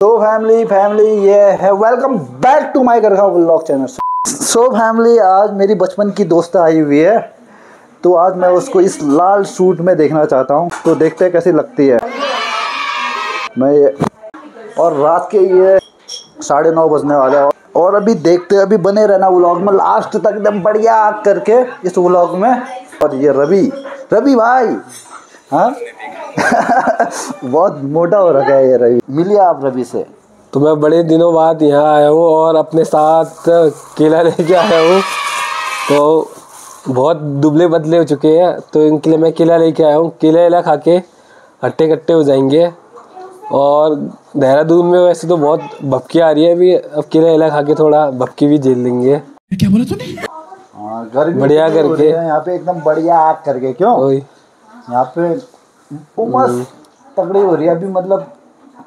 सो family ये है, welcome back to my Garkha vlog channel. So family, आज मेरी बचपन की दोस्त आई हुई है, तो आज मैं उसको इस लाल सूट में देखना चाहता हूँ, तो देखते हैं कैसी लगती है। और रात के ये 9:30 बजने वाले हैं, और अभी देखते हैं, अभी बने रहना व्लॉग में लास्ट तक एकदम बढ़िया करके इस व्लॉग में। और ये रवि भाई, हाँ बहुत मोटा हो रखा है ये रवि। मिलिए आप रवि से? तो मैं बड़े दिनों बाद यहाँ आया हूँ और अपने साथ केला लेके आया हूँ। तो बहुत दुबले पतले हो चुके हैं, तो इनके लिए मैं केला लेके आया हूँ। केला खा के हट्टे कट्टे हो जाएंगे। और देहरादून में वैसे तो बहुत भपकी आ रही है अभी, अब केला खा के थोड़ा भपकी भी झेल लेंगे। क्या बोला तूने? हाँ, गर्मी बढ़िया करके यहाँ पे एकदम बढ़िया आग करके। क्यों यहाँ पे उमस तगड़ी हो रही है अभी, मतलब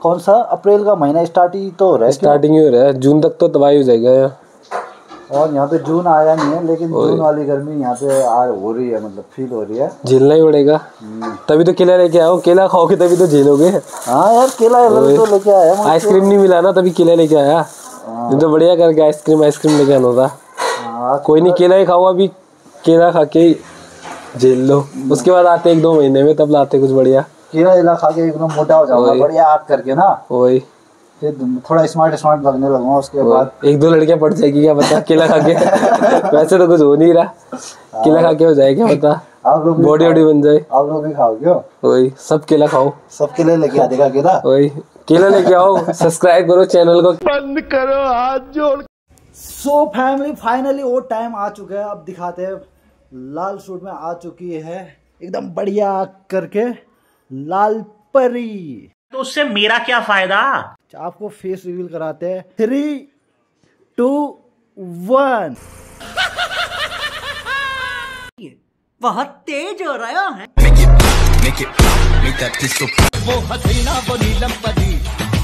कौन सा अप्रैल का महीना स्टार्ट ही तो हो रहा है, स्टार्टिंग ही हो रहा है, जून तक तो तबाही हो जाएगा यहाँ। और यहाँ पे जून आया नहीं है, लेकिन जून वाली गर्मी यहाँ पे हो रही है, मतलब फील हो रही है। झेलना ही पड़ेगा, तभी तो केला लेके आया हूँ। केला खाओगे तभी तो झेलोगे। हाँ यार, केला तो लेके आया। आइसक्रीम नहीं मिला ना, तभी केला लेके आया। तो बढ़िया करके आइसक्रीम लेके आना था। कोई नहीं, केला ही खाओ, अभी केला खा के झेल लो, उसके बाद आते 1-2 महीने में, तब लाते कुछ बढ़िया। केला खा के एकदम मोटा हो जाऊंगा बढ़िया आग करके ना। वही फिर थोड़ा स्मार्ट लगने लगूंगा, उसके बाद 1-2 लड़कियां पड़ जाएगी, क्या पता केला खा के। वैसे तो कुछ हो नहीं रहा, केला खा के हो जाए क्या पता, आप लोग बॉडी वॉडी बन जाए। आप लोग भी खाओगे? वही, सब केला खाओ, सब केले लेके आ देगा केला। वही केला लेके आओ, सब्सक्राइब करो चैनल को, बंद करो हाथ जोड़। सो फैमिली, फाइनली वो टाइम आ चुका है, अब दिखाते हैं। लाल सूट में आ चुकी है एकदम बढ़िया करके लाल परी। तो उससे मेरा क्या फायदा? आपको फेस रिवील कराते हैं। 3, 2, 1। बहुत तेज हो रहा है। वो हसीना वो नीलम परी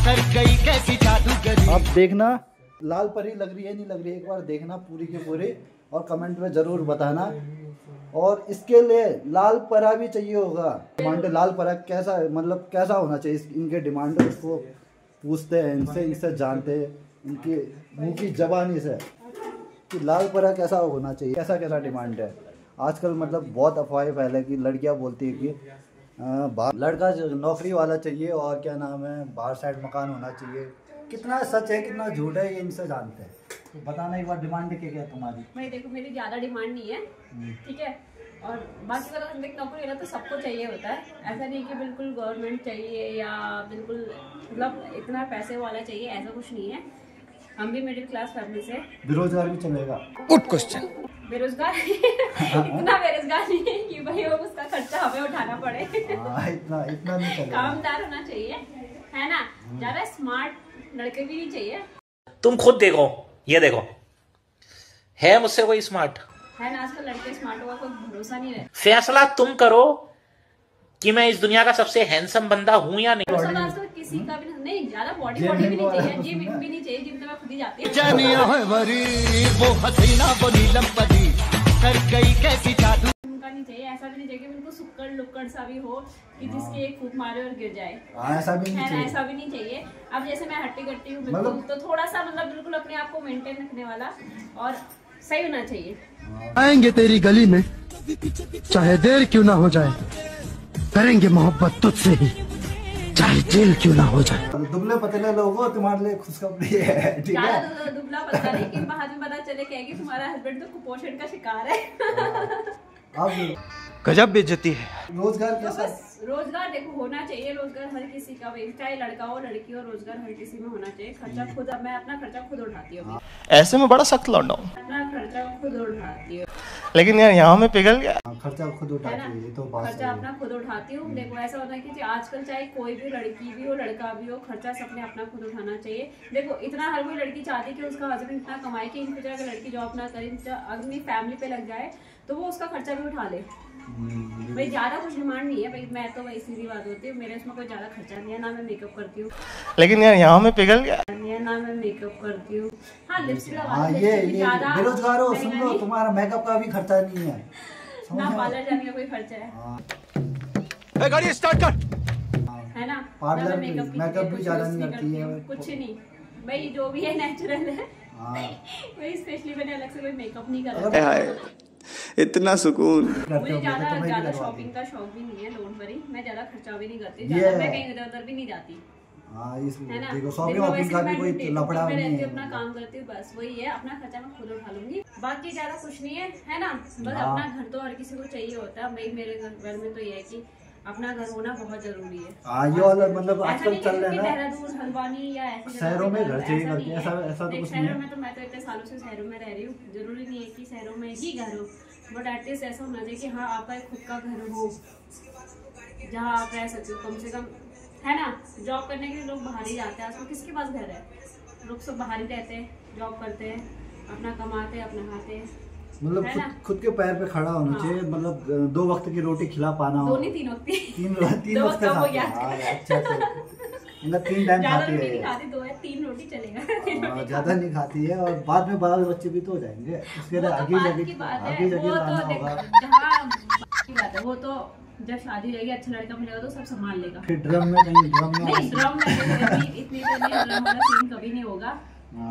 कर गई कैसी जादूगरी। अब देखना लाल परी लग रही है नहीं लग रही है, एक बार देखना पूरी की पूरी, और कमेंट में जरूर बताना। और इसके लिए लाल परा भी चाहिए होगा। डिमांड लाल परा कैसा, मतलब कैसा होना चाहिए, इनके डिमांड उसको पूछते हैं, इनसे जानते हैं, इनकी मुंह की जबानी से कि लाल परा कैसा होना चाहिए, कैसा डिमांड है। आजकल मतलब बहुत अफवाहें फैले कि लड़कियां बोलती है कि लड़का नौकरी वाला चाहिए, और क्या नाम है, बाहर साइड मकान होना चाहिए। कितना सच है कितना झूठ है ये इनसे जानते हैं। तो बताना एक बार डिमांड क्या है तुम्हारी? भाई देखो, मेरी ज़्यादा डिमांड नहीं है, ठीक है। और बाकी अगर नौकरी वाला तो सबको चाहिए होता है, ऐसा नहीं कि बिल्कुल गवर्नमेंट चाहिए या बिल्कुल मतलब इतना पैसे वाला चाहिए, ऐसा कुछ नहीं है। हम भी मिडिल क्लास फैमिली से। बेरोजगार भी चलेगा? Good question. बेरोजगार इतना बेरोजगार नहीं है कि भाई वो उसका खर्चा हमें उठाना पड़े। इतना नहीं चलेगा। कामदार होना चाहिए, है ना। ज़्यादा स्मार्ट लड़के भी नहीं चाहिए। तुम खुद देखो, ये देखो, है मुझसे कोई स्मार्ट? है ना, आजकल लड़के स्मार्ट होगा कोई भरोसा नहीं है। फैसला तुम करो कि मैं इस दुनिया का सबसे हैंडसम बंदा हूँ या नहीं। आजकल किसी का भी नहीं, ज्यादा बॉडी भी नहीं चाहिए, जिम भी नहीं चाहिए, जिम तो मैं खुद ही जाती हूँ। उनका नहीं चाहिए, ऐसा भी नहीं चाहिए कि बिल्कुल सुक्कड़ लुक्कड़ सा भी हो कि जिसकी एक फूंक मारे और गिर जाए, ऐसा भी नहीं चाहिए। ऐसा भी नहीं चाहिए। अब जैसे मैं हट्टी कट्टी हूँ बिल्कुल, तो थोड़ा सा मतलब बिल्कुल अपने आप को मेंटेन रखने वाला और सही होना चाहिए। आएंगे तेरी गली में, चाहे देर क्यों ना हो जाए, करेंगे मोहब्बत तुझसे ही, चाहे जेल क्यों ना हो जाए। दुबले पतले लोगों तुम्हारे लिए खुशखबरी है, ठीक है। दुबला पतला नहीं कि बाद में पता चले कि तुम्हारा हस्बैंड तो कुपोषण का शिकार है। अब गजब बेइज्जती है। रोजगार कैसा? रोजगार देखो होना चाहिए, रोजगार हर किसी का, चाहे लड़का हो लड़की हो, रोजगार हर किसी में होना चाहिए। खर्चा खुद, मैं अपना खर्चा खुद उठाती हूँ। ऐसे में बड़ा सख्त लौंडा हूँ, अपना खर्चा खुद उठाती हूँ। लेकिन यार यहाँ में पिघल गया। खर्चा खुद उठाती है, ये तो बात खर्चा अपना खुद उठाती हूँ। देखो ऐसा होता है कि आजकल चाहे कोई भी लड़की भी हो लड़का भी हो, खर्चा सबने अपना खुद उठाना चाहिए। देखो इतना हर कोई लड़की चाहती है कि उसका हस्बैंड इतना कमाए कि इन फ्यूचर अगर लड़की जॉब ना करे, अपनी फैमिली पे लग जाए, तो वो उसका खर्चा भी उठा ले। भाई ज्यादा कुछ डिमांड नहीं है भाई, मैं तो भाई सीधी बात होती है, मेरे उसमें कोई ज्यादा खर्चा नहीं है, ना मैं मेकअप करती हूँ, लेकिन यार यहाँ में पिघल गया, ना मैं मेकअप करती हूँ। हाँ लिपस्टिक ये बेरोजगार हो, सुन लो, तुम्हारा मेकअप का भी खर्चा नहीं है, ना पार्लर जाने का कोई खर्चा है। गाड़ी स्टार्ट कर। है है ना। पार्लर मैं भी मेकअप भी ज्यादा नहीं करती है, कुछ नहीं भाई, जो भी है नेचुरल है। हाँ भाई स्पेशली मैंने अलग से कोई मेकअप नहीं करा। इतना सुकून। मुझे ज्यादा शॉपिंग का शौक भी नहीं है, डोंट वरी। मैं ज्यादा खर्चा भी नहीं करती, ज्यादा मैं कहीं इधर उधर भी नहीं जाती, हाँ है ना। देखो शॉपिंग का भी कोई लफड़ा नहीं है, अपना काम करती हूँ बस वही है, अपना खर्चा मैं खुद उठा लूंगी, बाकी ज्यादा कुछ नहीं है ना। बस अपना घर तो हर किसी को चाहिए होता है भाई, मेरे घर में तो ये है कि अपना घर होना बहुत जरूरी है। ये वाला मतलब आजकल चल रहा है ना, देहरादून हल्द्वानी या ऐसे शहरों में घर चाहिए करते हैं, ऐसा तो कुछ नहीं शहरों में तो मैं तो इतने सालों से शहरों में रह रही हूँ, जरूरी नहीं है कि शहरों में ही घर हो, बट एटलीस्ट ऐसा होना चाहिए कि हाँ आपका एक खुद का घर हो जहाँ आप रह सकते हो कम से कम, है ना। जॉब करने के लिए लोग बाहर ही जाते हैं आजकल, किसके पास घर है, लोग सब बाहर ही रहते हैं, जॉब करते हैं, अपना कमाते हैं, अपना खाते हैं, मतलब खुद के पैर पे खड़ा होना चाहिए। मतलब 2 वक्त की रोटी खिला पाना हो, 3 वक्त तीन वक्त अच्छा मतलब 3 टाइम खाती है, खाती 2 या 3 रोटी चलेगा, ज्यादा नहीं खाती है। और बाद में बाल बच्चे भी तो हो जाएंगे, उसके लिए आगे बात है, वो तो जब शादी रहेगी अच्छा लड़का मिलेगा तो सब संभाल लेगा। फिर ड्रम में ड्रम में इतनी ड्रम वाला सीन कभी नहीं होगा,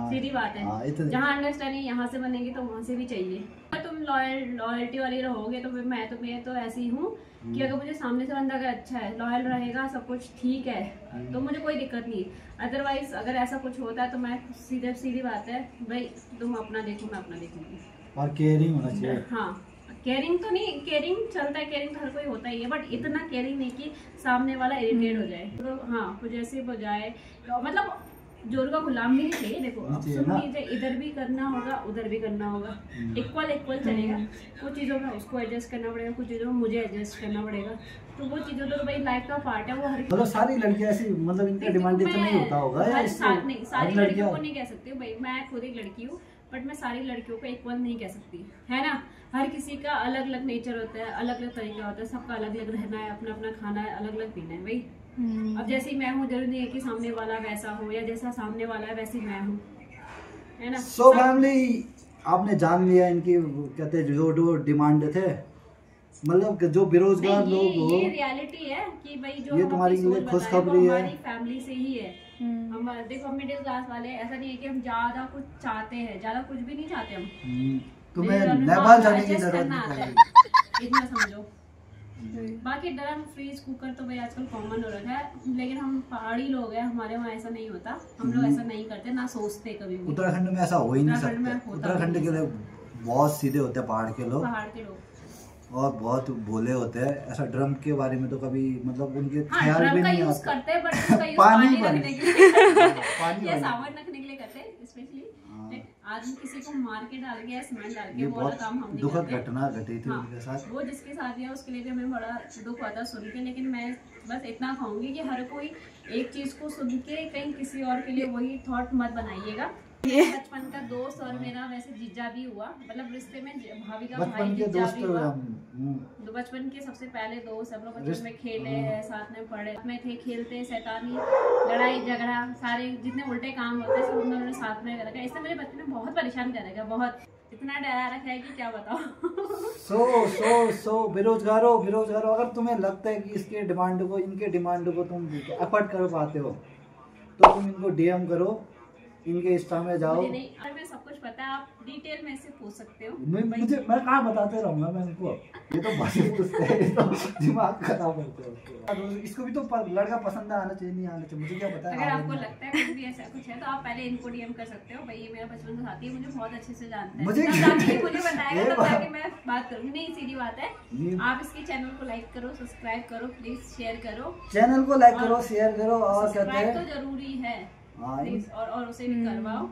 सीधी बात है। जहाँ अंडरस्टैंडिंग यहाँ से बनेगी तो वहाँ से भी चाहिए। अगर तुम लॉयल्टी वाली रहोगे तो मैं तो ऐसी हूँ कि अगर मुझे सामने से बंदा अगर अच्छा है, लॉयल रहेगा, सब कुछ ठीक है, तो मुझे कोई दिक्कत नहीं। अदरवाइज अगर ऐसा कुछ होता है तो मैं सीधी बात है भाई, तुम अपना देखो मैं अपना देखूंगी। और केयरिंग होना चाहिए। हाँ केयरिंग तो नहीं, केयरिंग चलता है, केयरिंग तो हर कोई होता ही है, बट इतना केयरिंग नहीं कि सामने वाला इरिटेट हो जाए। तो हाँ कुछ ऐसे हो जाए तो मतलब जोर का गुलाम भी नहीं चाहिए। देखो अब सुन लीजिए, इधर भी करना होगा उधर भी करना होगा, इक्वल चलेगा। कुछ चीज़ों में उसको एडजस्ट करना पड़ेगा, कुछ चीज़ों में मुझे एडजस्ट करना पड़ेगा, तो वो चीज़ों तो भाई लाइफ का पार्ट है। वो हर मतलब सारी लड़कियां ऐसी मतलब इनका डिमांड इतना नहीं होता होगा या सारी लड़कियों को नहीं कह सकती हूँ भाई, मैं खुद एक लड़की हूँ, बट मैं सारी लड़कियों को इक्वल नहीं कह सकती, है ना। हर किसी का अलग अलग नेचर होता है, अलग अलग तरीका होता है, सबका अलग अलग रहना है, अपना अपना खाना है, अलग अलग पीना है भाई। अब जैसे मैं हूँ जरूरी नहीं है कि सामने वाला वैसा हो, या जैसा सामने वाला है वैसे मैं हूँ, है ना। सो फैमिली आपने जान लिया इनकी कहते जो डिमांड थे, मतलब जो बेरोजगार लोग हो, ये रियलिटी है कि भाई जो ये तुम्हारी खुशखबरी है, हमारी फैमिली से ही है। हम देखो हम मिडिल क्लास वाले, ऐसा नहीं है कि हम ज्यादा कुछ चाहते हैं, ज्यादा कुछ भी नहीं चाहते हम। तुम्हें नेपाल जाने की जरूरत नहीं, इतना समझो। बाकी ड्रम फ्रीज कुकर तो भाई आजकल कॉमन हो रखा है, लेकिन हम पहाड़ी लोग हैं, हमारे वहाँ ऐसा नहीं होता, हम लोग ऐसा नहीं करते, ना सोचते कभी भी। उत्तराखंड में ऐसा हो ही नहीं सकता। उत्तराखंड के लोग बहुत सीधे होते हैं, पहाड़ के लोग और बहुत भोले होते हैं। ऐसा ड्रम के बारे में तो कभी मतलब उनके ख्याल भी नहीं आता। करते हैं, बट पानी रखने के लिए या सामान रखने के लिए करते हैं स्पेशली। आदमी किसी को मार के डाल के सीमेंट डाल के वो वाला काम हम नहीं करते। दुखद घटना घटी थी उनके साथ, वो जिसके साथ है उसके लिए भी हमें बड़ा दुख होता सुन के। लेकिन मैं बस इतना कहूंगी कि हर कोई एक चीज को सुन के कहीं किसी और के लिए वही थॉट मत बनाइएगा। बचपन का दोस्त और मेरा वैसे जीजा भी हुआ, मतलब रिश्ते में भाभी का भाई जीजा भी हुआ। तो बचपन के सबसे पहले दोस्त, हम लोग बचपन में खेले हैं, साथ में पढ़े में थे, खेलते, शैतानी, लड़ाई झगड़ा, सारे जितने उल्टे काम होते हैं सब उन्होंने साथ में रखा। इससे मेरे बच्चे ने बहुत परेशान करेगा, बहुत इतना डरा रखा है कि क्या बताओ। सो बेरोजगारों अगर तुम्हें लगता है कि इनके डिमांड को तुम अफोर्ड कर पाते हो तो तुम इनको डीएम करो, इनके इंस्टा में जाओ। मुझे नहीं, अगर मैं सब कुछ पता है, आप डिटेल में से पूछ सकते हो। मैं कहाँ बताते रहूंगा मैं इनको, ये तो बस पूछते हैं, तो दिमाग खराब करते हो। इसको भी तो लड़का पसंद आना चाहिए, नहीं आना चाहिए, मुझे क्या पता है। अगर आपको लगता है कुछ भी ऐसा कुछ है तो आप पहले इनको डीएम कर सकते हो। भाई ये मेरा बचपन का साथी है, मुझे बहुत अच्छे से जानता है, मुझे बताएगा तब जाके मैं बात करूंगी। नहीं सीधी बात है, आप इसके चैनल को लाइक करो, सब्सक्राइब करो, प्लीज शेयर करो, चैनल को लाइक करो, शेयर करो, और कहते हैं तो जरूरी है प्लीज, और उसे भी करवाओ।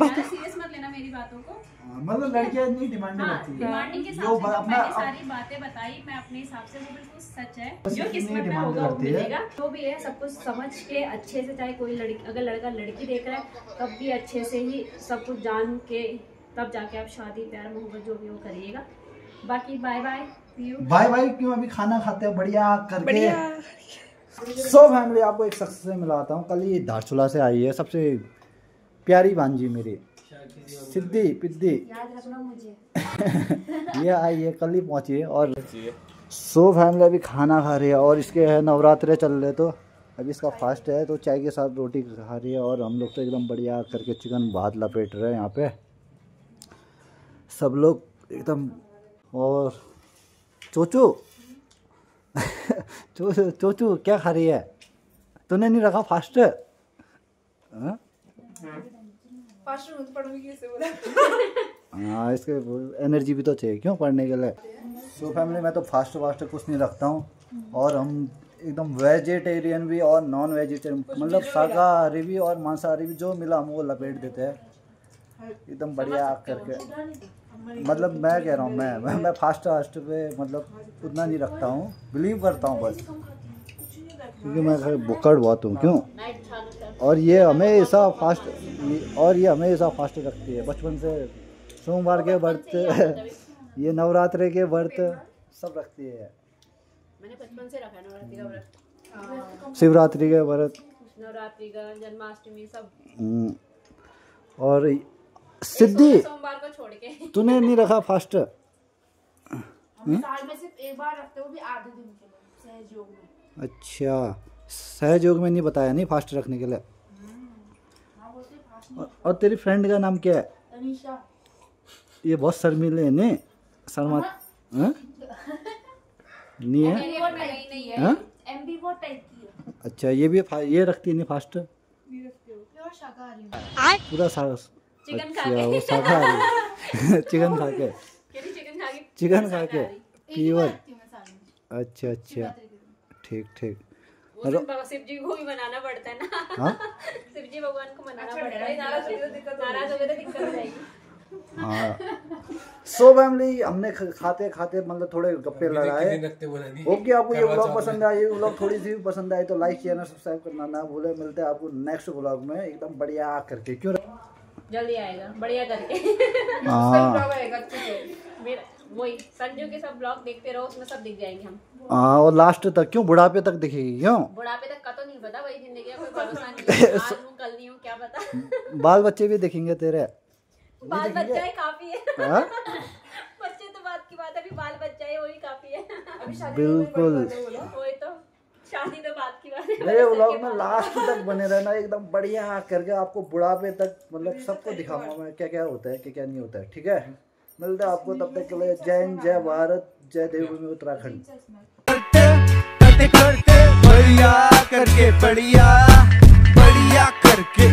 सीरियस मत लेना मेरी बातों को, मतलब लड़कियां इतनी डिमांडिंग होती है। डिमांडिंग के साथ मैंने सारी बातें बताई, मैं अपने हिसाब से, वो बिल्कुल सच है, जो किस्मत में होगा वो मिलेगा। जो भी है सब कुछ समझ के अच्छे से, चाहे कोई लड़की, अगर लड़का लड़की देख रहा है तब भी अच्छे से ही सब कुछ जान के तब जाके आप शादी प्यार मोहब्बत जो भी वो करिएगा। बाकी बाय बाय क्यों, अभी खाना खाते हैं बढ़िया करके। सो फैमिली आपको एक शख्स से मिलाता हूँ, कल ये धारचूला से आई है, सबसे प्यारी भांजी मेरी सिद्धि पिद्दी, याद रखना मुझे। ये आई है, कल ही पहुँची है। और सो फैमिली अभी खाना खा रही है, और इसके है नवरात्रे चल रहे, तो अभी इसका फास्ट है तो चाय के साथ रोटी खा रही है, और हम लोग तो एकदम बढ़िया करके चिकन भात लपेट रहे हैं यहाँ पे सब लोग एकदम। और चोचू चोचू क्या खा रही है? तूने नहीं रखा फास्ट? हाँ, इसके एनर्जी भी तो चाहिए क्यों पढ़ने के लिए। सो फैमिली, मैं तो फास्ट कुछ नहीं रखता हूँ, और हम एकदम वेजिटेरियन भी और नॉन वेजिटेरियन, मतलब शाकाहारी भी और मांसाहारी भी, जो मिला हम वो लपेट देते हैं एकदम बढ़िया करके। मतलब मैं कह रहा हूँ मैं फास्ट पे मतलब उतना नहीं रखता हूँ, बिलीव करता हूँ बस, क्योंकि मैं भुक्कड़ बहुत हूँ क्यों। और ये हमेशा फास्ट रखती है बचपन से, सोमवार के व्रत, ये नवरात्रि के व्रत सब रखती है। मैंने बचपन से रखा है नवरात्रि का व्रत, शिवरात्रि के व्रत, नवरात्रि का, जन्माष्टमी सब। और सिद्धि, सोमवार को छोड़ के तूने नहीं रखा फास्ट? साल में सिर्फ एक बार रखते, वो भी आधे दिन के लिए सहयोग में। अच्छा, सहयोग में नहीं बताया नहीं फास्ट रखने के लिए। और तेरी फ्रेंड का नाम क्या है? तनीषा। ये बहुत शर्मीले है ने, शर्मा नहीं है? एमबी वो टाइप की है। अच्छा, ये भी ये रखती नहीं फास्ट? प्योर शाकाहारी पूरा चिकन खा अच्छा, के वो शाकाहारी चिकन खा के प्योर। अच्छा, ठीक। वो दिन शिव जी को भी बनाना पड़ता है ना। हाँ? शिव जी भगवान को मनाना पड़ता है, नाराज हो गए तो दिक्कत हो जाएगी। हाँ, सो फैमिली, हमने खाते मतलब थोड़े गप्पे लड़ाए। ओके, आपको ये व्लॉग पसंद आया, ये व्लॉग थोड़ी सी भी पसंद आई तो लाइक चैनल सब्सक्राइब करना ना भूले। मिलते हैं आपको नेक्स्ट व्लॉग में एकदम बढ़िया करके, क्यों जल्दी आएगा बढ़िया करके। हाँ, वही संजू के सब ब्लॉग देखते रहो, उसमें सब दिख जाएंगे हम। हाँ, और लास्ट तक क्यों, बुढ़ापे तक दिखेगी क्यों? बुढ़ापे तक का तो नहीं पता भाई, जिंदगी का कोई भरोसा नहीं है, आज हूँ कल नहीं हूँ क्या पता। बाल बच्चे भी दिखेंगे तेरे? बाल बच्चा ही काफी है। हाँ? बच्चे तो बात की बात है, अभी बाल बच्चा है वही काफी है। बिल्कुल, वही तो, शादी तो बात की बात है। मेरे व्लॉग में लास्ट तक बने रहना एकदम बढ़िया करके, आपको बुढ़ापे तक मतलब सबको दिखाऊंगा मैं क्या क्या होता है क्या नहीं होता है। ठीक है, मिलते हैं आपको, तब तक के लिए जय हिंद, जय भारत, जय देवभूमि उत्तराखंड। बढ़िया करके बढ़िया करके